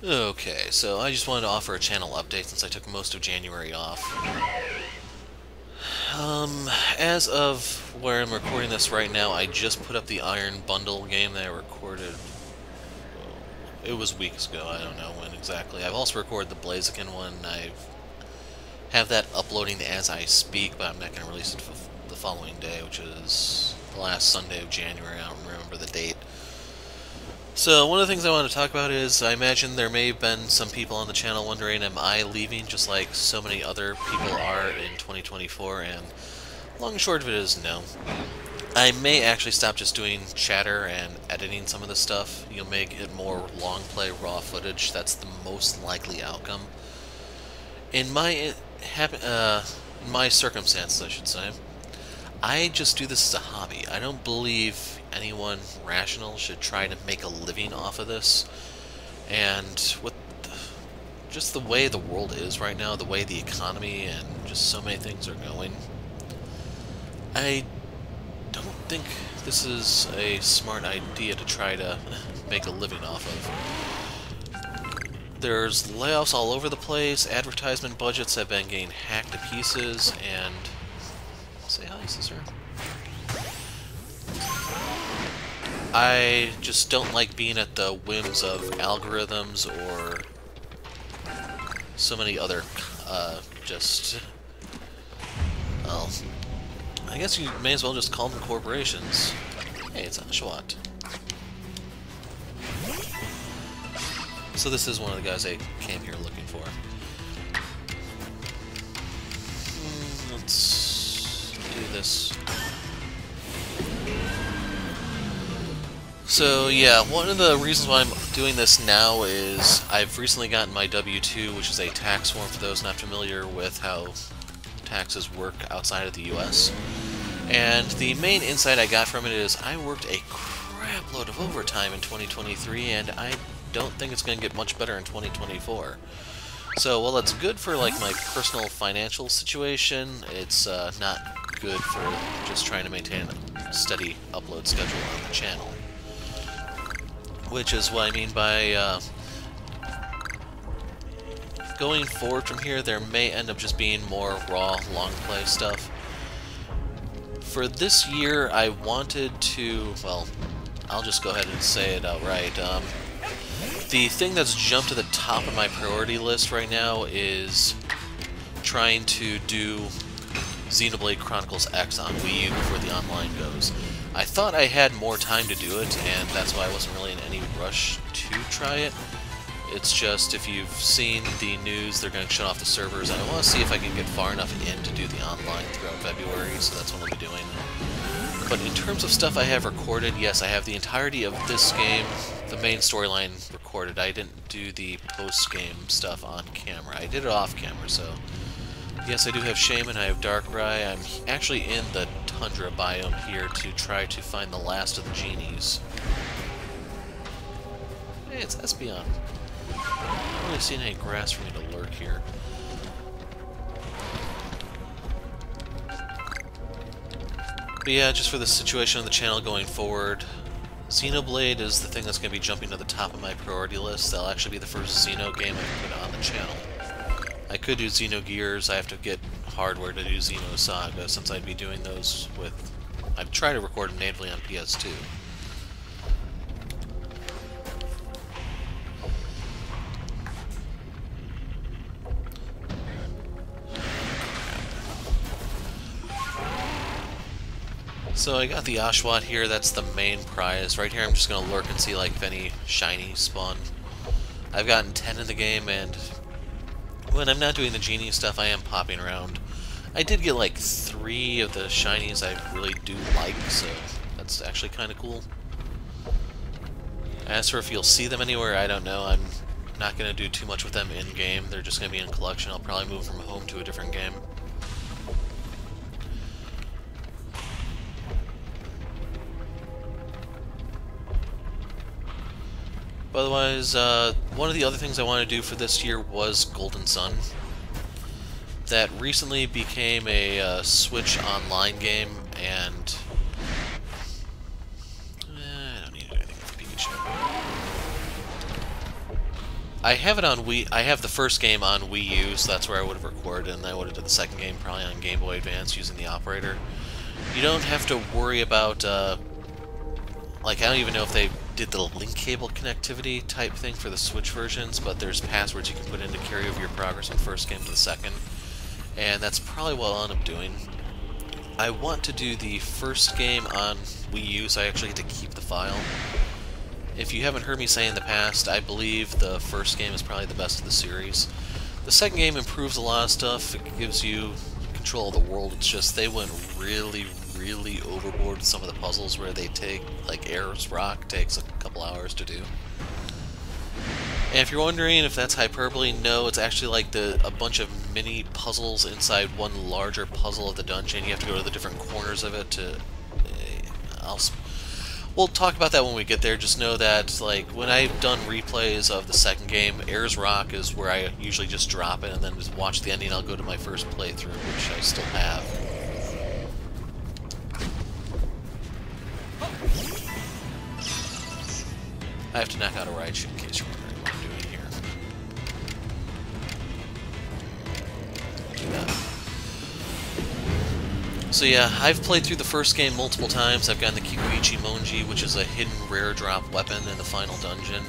Okay, so I just wanted to offer a channel update since I took most of January off. As of where I'm recording this right now, I just put up the Iron Bundle game that I recorded. It was weeks ago, I don't know when exactly. I've also recorded the Blaziken one. I have that uploading as I speak, but I'm not going to release it the following day, which is the last Sunday of January. I don't remember the date. So, one of the things I want to talk about is, I imagine there may have been some people on the channel wondering, am I leaving just like so many other people are in 2024, and long and short of it is no. I may actually stop just doing chatter and editing some of the stuff. You'll make it more long play, raw footage. That's the most likely outcome. In my circumstances, I should say, I just do this as a hobby. I don't believe anyone rational should try to make a living off of this. And with just the way the world is right now, the way the economy and just so many things are going, I don't think this is a smart idea to try to make a living off of. There's layoffs all over the place, advertisement budgets have been getting hacked to pieces, and... Say hi, sister. I just don't like being at the whims of algorithms or so many other, well, I guess you may as well just call them corporations. Hey, it's Ashwat. So this is one of the guys I came here looking for. Let's do this. So yeah, one of the reasons why I'm doing this now is I've recently gotten my W-2, which is a tax form for those not familiar with how taxes work outside of the US. And the main insight I got from it is I worked a crap load of overtime in 2023, and I don't think it's going to get much better in 2024. So while it's good for like my personal financial situation, it's not good for just trying to maintain a steady upload schedule on the channel. Which is what I mean by going forward from here, there may end up just being more raw, long play stuff. For this year, I wanted to, well, I'll just go ahead and say it outright. The thing that's jumped to the top of my priority list right now is trying to do Xenoblade Chronicles X on WiiU before the online goes. I thought I had more time to do it, and that's why I wasn't really in any rush to try it. It's just, if you've seen the news, they're going to shut off the servers, and I want to see if I can get far enough in to do the online throughout February, so that's what I'll be doing. But in terms of stuff I have recorded, yes, I have the entirety of this game, the main storyline recorded. I didn't do the post-game stuff on camera. I did it off camera, so... Yes, I do have Shaman, I have Darkrai. I'm actually in the Tundra biome here to try to find the last of the genies. Hey, it's Espeon. I haven't really seen any grass for me to lurk here. But yeah, just for the situation on the channel going forward, Xenoblade is the thing that's going to be jumping to the top of my priority list. That'll actually be the first Xeno game I put on the channel. I could do Xenogears. I have to get hardware to do Xenosaga, since I'd be doing those with... I'd try to record them natively on PS2. So I got the Ashwat here, that's the main prize. Right here I'm just going to lurk and see like if any shiny spawn. I've gotten 10 in the game, and when I'm not doing the genie stuff, I am popping around. I did get like 3 of the shinies I really do like, so that's actually kind of cool. As for if you'll see them anywhere, I don't know. I'm not going to do too much with them in-game. They're just going to be in collection. I'll probably move from home to a different game. But otherwise, one of the other things I wanted to do for this year was Golden Sun. That recently became a Switch Online game, and... I don't need anything for Pikachu. I have it on Wii. I have the first game on Wii U, so that's where I would have recorded, and I would have did the second game probably on Game Boy Advance using the operator. You don't have to worry about, like, I don't even know if they did the link cable connectivity type thing for the Switch versions, but there's passwords you can put in to carry over your progress from the first game to the second, and that's probably what I'll end up doing. I want to do the first game on Wii U, so I actually get to keep the file. If you haven't heard me say in the past, I believe the first game is probably the best of the series. The second game improves a lot of stuff. It gives you control of the world. It's just they went really overboard with some of the puzzles where they take, like Air's Rock takes a couple hours to do. And if you're wondering if that's hyperbole, no, it's actually like a bunch of mini puzzles inside one larger puzzle of the dungeon. You have to go to the different corners of it to... We'll talk about that when we get there. Just know that, like, when I've done replays of the second game, Air's Rock is where I usually just drop it and then just watch the ending. I'll go to my first playthrough, which I still have. I have to knock out a ride shoot in case you're wondering what I'm doing here. Do that. So yeah, I've played through the first game multiple times. I've gotten the Kikuichi Monji, which is a hidden rare drop weapon in the final dungeon.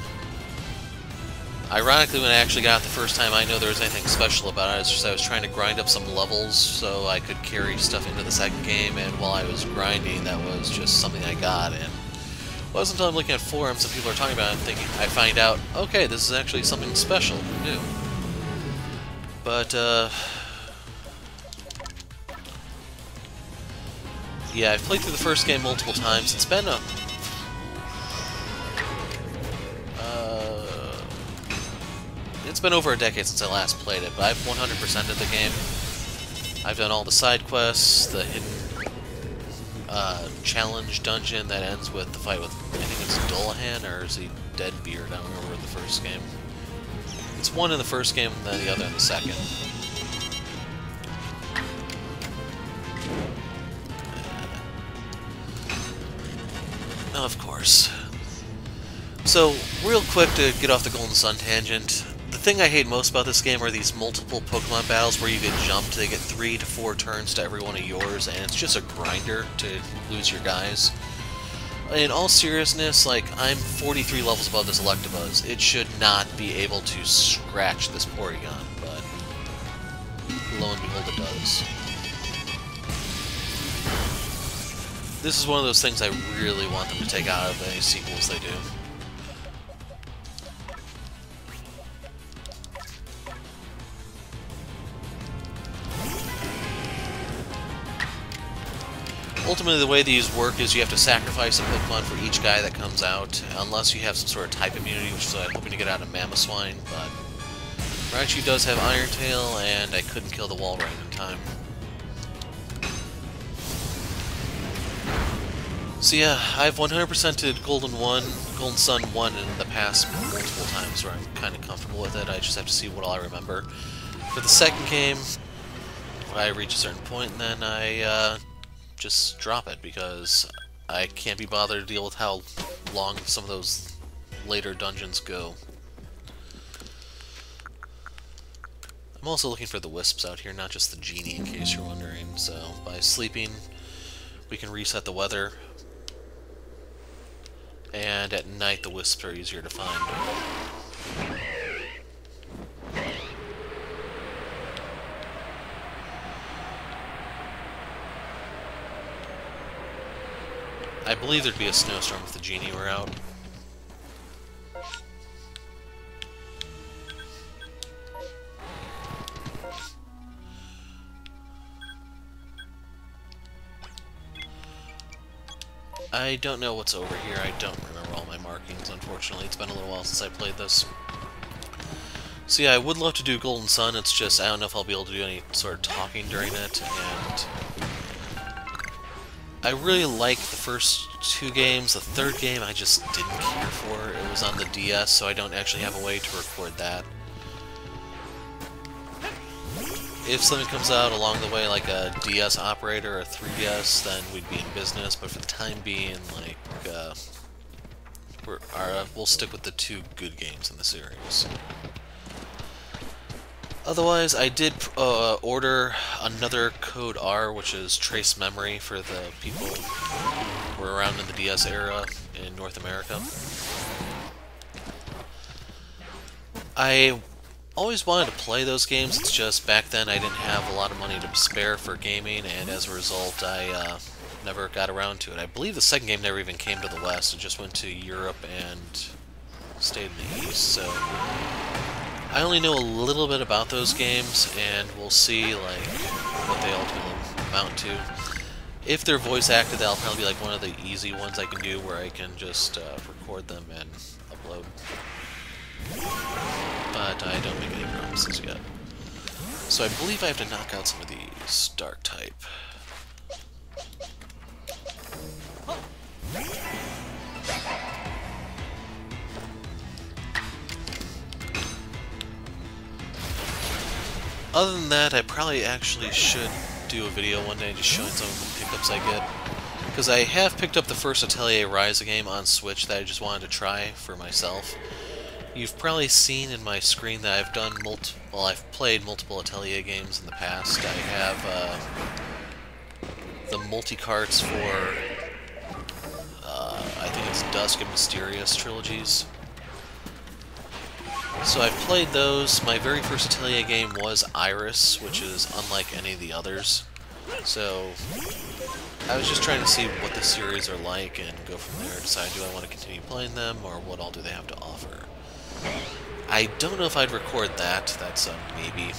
Ironically, when I actually got it the first time, I know there was anything special about it. It's just I was trying to grind up some levels so I could carry stuff into the second game, and while I was grinding, that was just something I got. And it wasn't until I'm looking at forums and people are talking about it and thinking, I find out, okay, this is actually something special, new. But, yeah, I've played through the first game multiple times. It's been it's been over a decade since I last played it, but I've 100%ed the game. I've done all the side quests, the hidden challenge dungeon that ends with the fight with, I think it's Dullahan, or is he Deadbeard? I don't remember the first game. It's one in the first game, and then the other in the second. Of course. So, real quick to get off the Golden Sun tangent, the thing I hate most about this game are these multiple Pokemon battles where you get jumped. They get 3 to 4 turns to every one of yours, and it's just a grinder to lose your guys. In all seriousness, like, I'm 43 levels above this Electabuzz. It should not be able to scratch this Porygon, but lo and behold it does. This is one of those things I really want them to take out of any sequels they do. Ultimately, the way these work is you have to sacrifice a Pokemon for each guy that comes out, unless you have some sort of type immunity, which is what I'm hoping to get out of Mamoswine, but Raichu does have Iron Tail, and I couldn't kill the Walrein in time. So yeah, I've 100%ed Golden Sun 1 in the past multiple times where I'm kind of comfortable with it. I just have to see what all I remember. For the second game, I reach a certain point and then I just drop it because I can't be bothered to deal with how long some of those later dungeons go. I'm also looking for the wisps out here, not just the genie in case you're wondering. So by sleeping, we can reset the weather. And at night, the wisps are easier to find. I believe there'd be a snowstorm if the genie were out. I don't know what's over here. I don't remember all my markings, unfortunately. It's been a little while since I played this. So yeah, I would love to do Golden Sun, it's just I don't know if I'll be able to do any sort of talking during it, and I really liked the first 2 games. The third game I just didn't care for. It was on the DS, so I don't actually have a way to record that. If something comes out along the way, like a DS operator or a 3DS, then we'd be in business, but for the time being, like, we'll stick with the 2 good games in the series. Otherwise, I did order another Code R, which is trace memory for the people who were around in the DS era in North America. I always wanted to play those games, it's just back then I didn't have a lot of money to spare for gaming, and as a result I never got around to it. I believe the second game never even came to the West, it just went to Europe and stayed in the East, so I only know a little bit about those games, and we'll see like what they ultimately amount to. If they're voice acted, that'll probably be like one of the easy ones I can do, where I can just record them and upload. But I don't make any promises yet. So I believe I have to knock out some of these dark type. Other than that, I probably actually should do a video one day just showing some of the pickups I get. Because I have picked up the first Atelier Ryza game on Switch that I just wanted to try for myself. You've probably seen in my screen that I've done I've played multiple Atelier games in the past. I have the multi-carts for I think it's Dusk and Mysterious trilogies. So I've played those. My very first Atelier game was Iris, which is unlike any of the others. So I was just trying to see what the series are like and go from there, decide do I want to continue playing them or what all do they have to offer. I don't know if I'd record that, that's a maybe.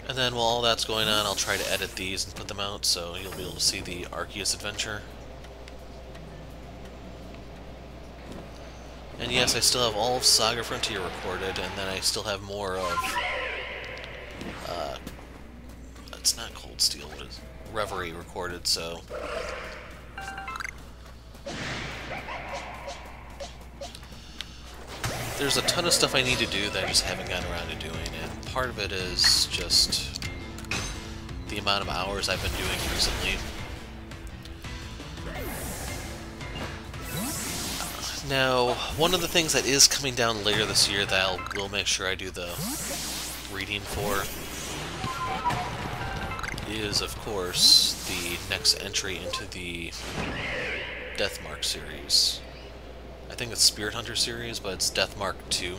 And then while all that's going on, I'll try to edit these and put them out so you'll be able to see the Arceus adventure. And yes, I still have all of Saga Frontier recorded, and then I still have more of, it's not Cold Steel, what is it? Reverie recorded, so... There's a ton of stuff I need to do that I just haven't gotten around to doing, and part of it is just the amount of hours I've been doing recently. Now, one of the things that is coming down later this year that I will make sure I do the reading for is, of course, the next entry into the Deathmark series. I think it's Spirit Hunter series, but it's Deathmark 2.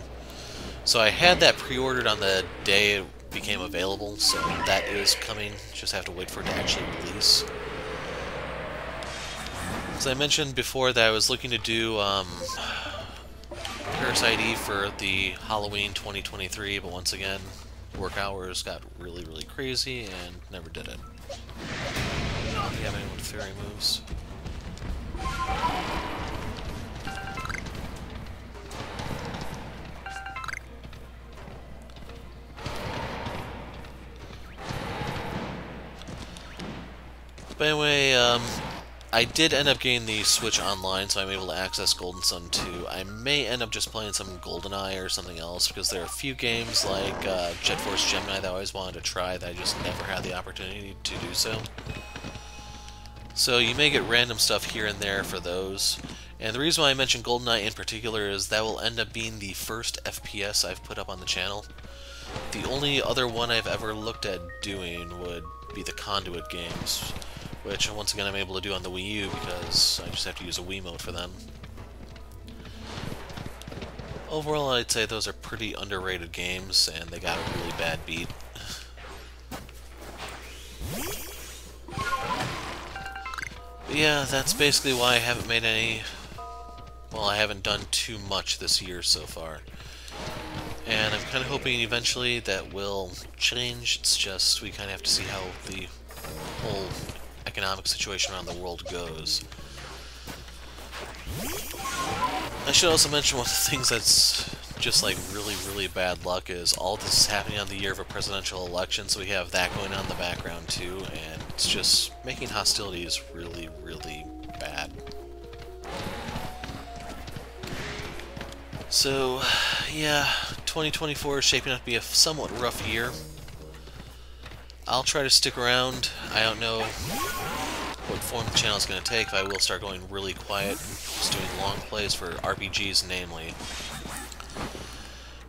So I had that pre-ordered on the day it became available, so that is coming. Just have to wait for it to actually release. As I mentioned before that I was looking to do Parasite Eve for the Halloween 2023, but once again, work hours got really, really crazy and never did it. Do you have anyone with fairy moves? But anyway, I did end up getting the Switch Online, so I'm able to access Golden Sun 2. I may end up just playing some Goldeneye or something else, because there are a few games like Jet Force Gemini that I always wanted to try that I just never had the opportunity to do so. So you may get random stuff here and there for those. And the reason why I mentioned Goldeneye in particular is that will end up being the first FPS I've put up on the channel. The only other one I've ever looked at doing would be the Conduit games, which once again I'm able to do on the WiiU because I just have to use a Wiimote for them. Overall, I'd say those are pretty underrated games, and they got a really bad beat. But yeah, that's basically why I haven't made any... Well, I haven't done too much this year so far. And I'm kind of hoping eventually that will change. It's just we kind of have to see how the whole economic situation around the world goes. I should also mention one of the things that's just like really, really bad luck is all this is happening on the year of a presidential election, so we have that going on in the background too, and it's just making hostilities really, really bad. So, yeah, 2024 is shaping up to be a somewhat rough year. I'll try to stick around. I don't know what form the channel is going to take, if I will start going really quiet, just doing long plays for RPGs, namely.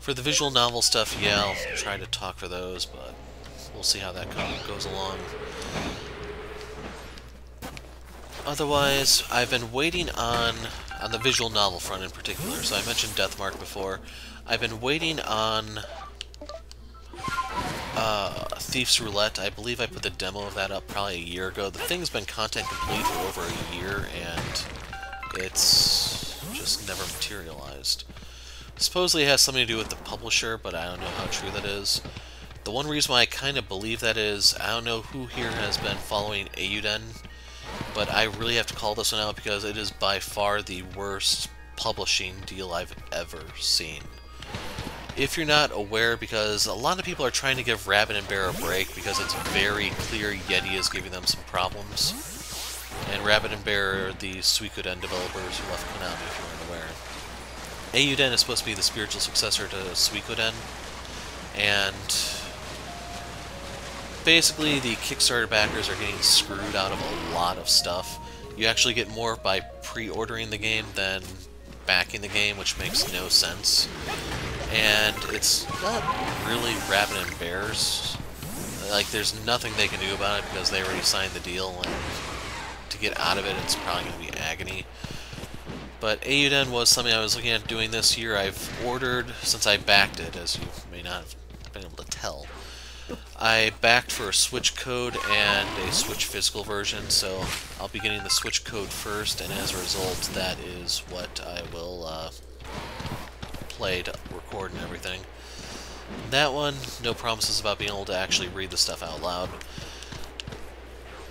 For the visual novel stuff, yeah, I'll try to talk for those, but we'll see how that goes along. Otherwise, I've been waiting on the visual novel front in particular. So I mentioned Deathmark before. I've been waiting on Thieves Roulette. I believe I put the demo of that up probably a year ago. The thing's been content complete for over a year, and it's just never materialized. Supposedly it has something to do with the publisher, but I don't know how true that is. The one reason why I kind of believe that is, I don't know who here has been following Eiyuden, but I really have to call this one out because it is by far the worst publishing deal I've ever seen. If you're not aware, because a lot of people are trying to give Rabbit and Bear a break because it's very clear Yeti is giving them some problems. And Rabbit and Bear are the Suikoden developers who left Konami, if you weren't aware. Eiyuden is supposed to be the spiritual successor to Suikoden, and basically the Kickstarter backers are getting screwed out of a lot of stuff. You actually get more by pre-ordering the game than backing the game, which makes no sense. And it's not really Rabbit and Bears. Like, there's nothing they can do about it because they already signed the deal, and to get out of it, it's probably going to be agony. But Eiyuden was something I was looking at doing this year. I've ordered, since I backed it, as you may not have been able to tell, I backed for a Switch code and a Switch physical version, so I'll be getting the Switch code first, and as a result, that is what I will play to record and everything. That one, no promises about being able to actually read the stuff out loud.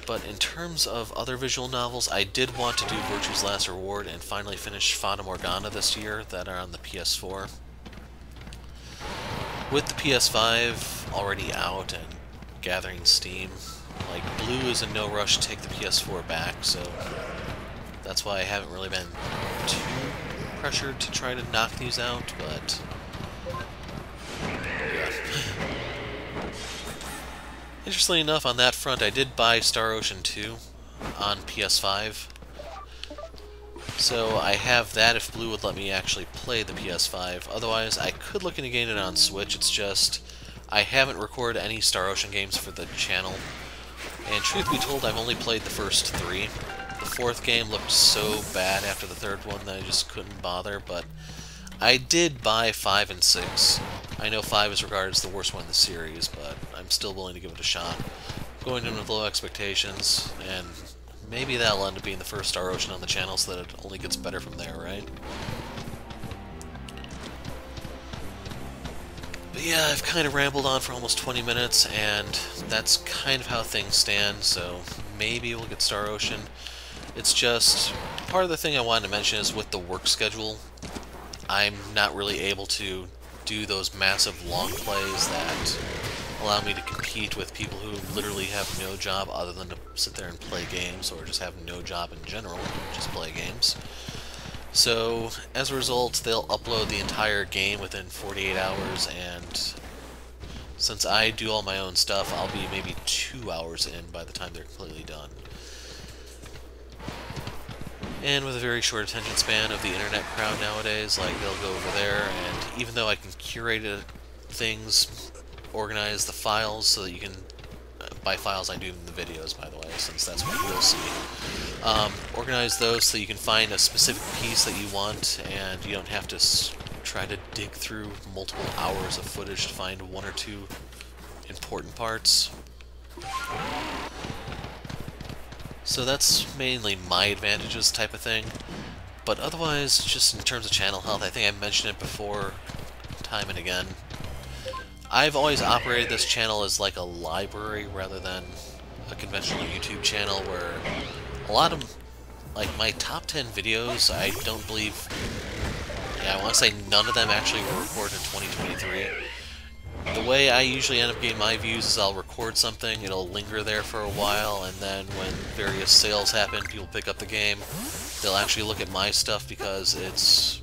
But in terms of other visual novels, I did want to do Virtue's Last Reward and finally finish Fata Morgana this year, that are on the PS4. With the PS5 already out and gathering steam, like, Blue is in no rush to take the PS4 back, so that's why I haven't really been too pressured to try to knock these out, but yeah. Interestingly enough, on that front, I did buy Star Ocean 2 on PS5, so I have that if Blue would let me actually play the PS5. Otherwise, I could look into getting it on Switch. It's just, I haven't recorded any Star Ocean games for the channel, and truth be told, I've only played the first 3. The 4th game looked so bad after the 3rd one that I just couldn't bother, but I did buy 5 and 6. I know 5 is regarded as the worst one in the series, but I'm still willing to give it a shot. Going in with low expectations, and maybe that'll end up being the first Star Ocean on the channel so that it only gets better from there, right? But yeah, I've kind of rambled on for almost 20 minutes, and that's kind of how things stand, so maybe we'll get Star Ocean. It's just, part of the thing I wanted to mention is with the work schedule, I'm not really able to do those massive long plays that allow me to compete with people who literally have no job other than to sit there and play games, or just have no job in general, just play games. So, as a result, they'll upload the entire game within 48 hours, and since I do all my own stuff, I'll be maybe 2 hours in by the time they're completely done. And with a very short attention span of the internet crowd nowadays, like, they'll go over there, and even though I can curate things, organize the files so that you can, by files I do mean the videos, by the way, since that's what you'll see, organize those so you can find a specific piece that you want, and you don't have to try to dig through multiple hours of footage to find 1 or 2 important parts. So that's mainly my advantages type of thing, but otherwise, just in terms of channel health, I think I mentioned it before, time and again. I've always operated this channel as like a library rather than a conventional YouTube channel, where a lot of, like, my top 10 videos, I don't believe, yeah, I want to say none of them actually were recorded in 2023. The way I usually end up getting my views is I'll record something, it'll linger there for a while, and then when various sales happen, people pick up the game, they'll actually look at my stuff because it's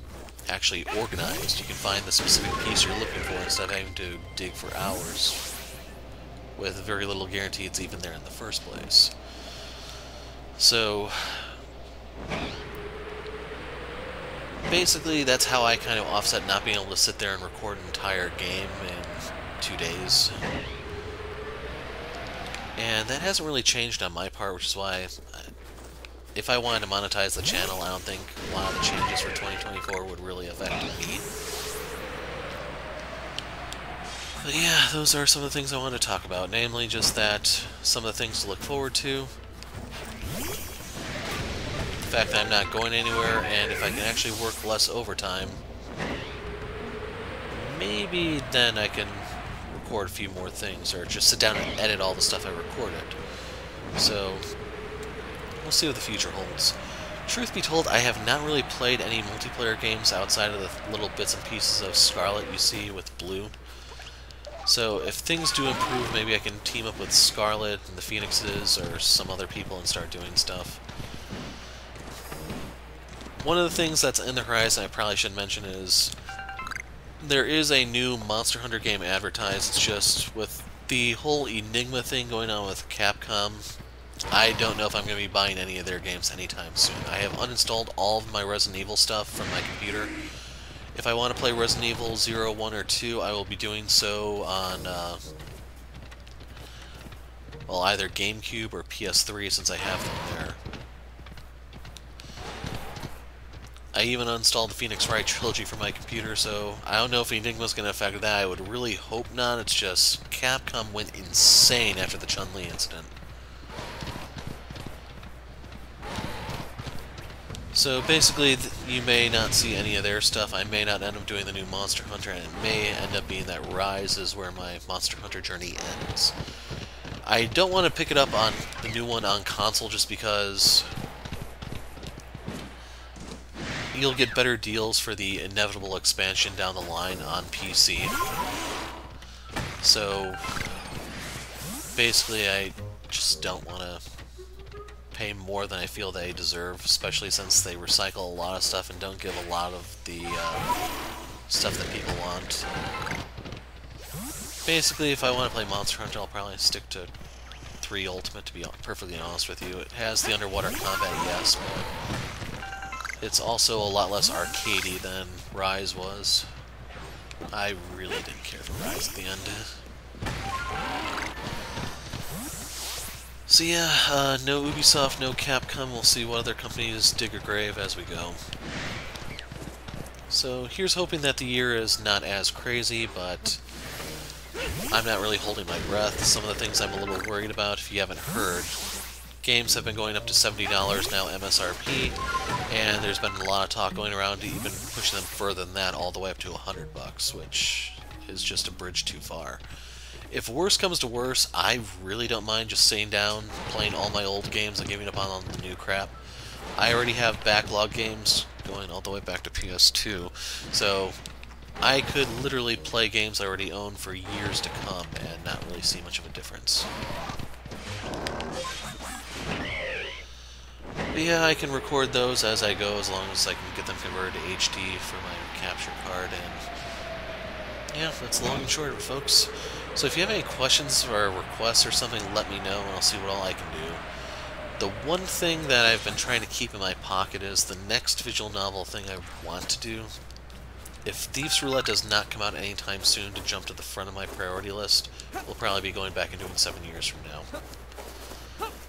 actually organized. You can find the specific piece you're looking for instead of having to dig for hours. with very little guarantee it's even there in the first place. So basically that's how I kind of offset not being able to sit there and record an entire game in 2 days. And that hasn't really changed on my part, which is why if I wanted to monetize the channel, I don't think a lot of the changes for 2024 would really affect me. But yeah, those are some of the things I wanted to talk about, namely just that some of the things to look forward to, the fact that I'm not going anywhere, and if I can actually work less overtime, maybe then I can record a few more things, or just sit down and edit all the stuff I recorded. So we'll see what the future holds. Truth be told, I have not really played any multiplayer games outside of the little bits and pieces of Scarlet you see with Blue. So if things do improve, maybe I can team up with Scarlet and the Phoenixes or some other people and start doing stuff. One of the things that's in the horizon I probably should mention is there is a new Monster Hunter game advertised. It's just with the whole Enigma thing going on with Capcom, I don't know if I'm going to be buying any of their games anytime soon. I have uninstalled all of my Resident Evil stuff from my computer. If I want to play Resident Evil 0, 1, or 2, I will be doing so on well, either GameCube or PS3 since I have them there. I even uninstalled the Phoenix Wright trilogy from my computer, so I don't know if Enigma's going to affect that. I would really hope not. It's just Capcom went insane after the Chun-Li incident. So basically, you may not see any of their stuff. I may not end up doing the new Monster Hunter, and it may end up being that Rise is where my Monster Hunter journey ends. I don't want to pick it up on the new one on console just because you'll get better deals for the inevitable expansion down the line on PC. So basically, I just don't want to pay more than I feel they deserve, especially since they recycle a lot of stuff and don't give a lot of the stuff that people want. Basically, if I want to play Monster Hunter, I'll probably stick to 3 Ultimate, to be perfectly honest with you. It has the underwater combat, yes, but it's also a lot less arcadey than Rise was. I really didn't care for Rise at the end. So yeah, no Ubisoft, no Capcom. We'll see what other companies dig a grave as we go. So here's hoping that the year is not as crazy, but I'm not really holding my breath. Some of the things I'm a little worried about, if you haven't heard, games have been going up to $70 now MSRP, and there's been a lot of talk going around to even pushing them further than that, all the way up to $100, which is just a bridge too far. If worse comes to worse, I really don't mind just sitting down, playing all my old games and giving up on the new crap. I already have backlog games going all the way back to PS2, so I could literally play games I already own for years to come and not really see much of a difference. But yeah, I can record those as I go as long as I can get them converted to HD for my capture card, and yeah, that's long and short of it, folks. So if you have any questions or requests or something, let me know and I'll see what all I can do. The one thing that I've been trying to keep in my pocket is the next visual novel thing I want to do. If Thieves Roulette does not come out anytime soon to jump to the front of my priority list, we'll probably be going back and doing 7 years from now.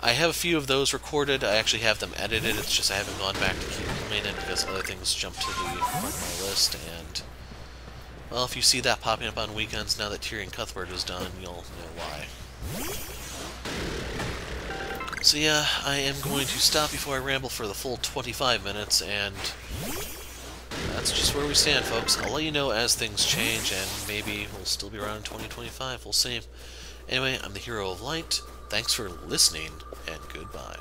I have a few of those recorded. I actually have them edited. It's just I haven't gone back to keep them in it because other things jump to the front of my list, and well, if you see that popping up on weekends now that Tyrion Cuthbert is done, you'll know why. So yeah, I am going to stop before I ramble for the full 25 minutes, and that's just where we stand, folks. I'll let you know as things change, and maybe we'll still be around in 2025. We'll see. Anyway, I'm the Hero of Light. Thanks for listening, and goodbye.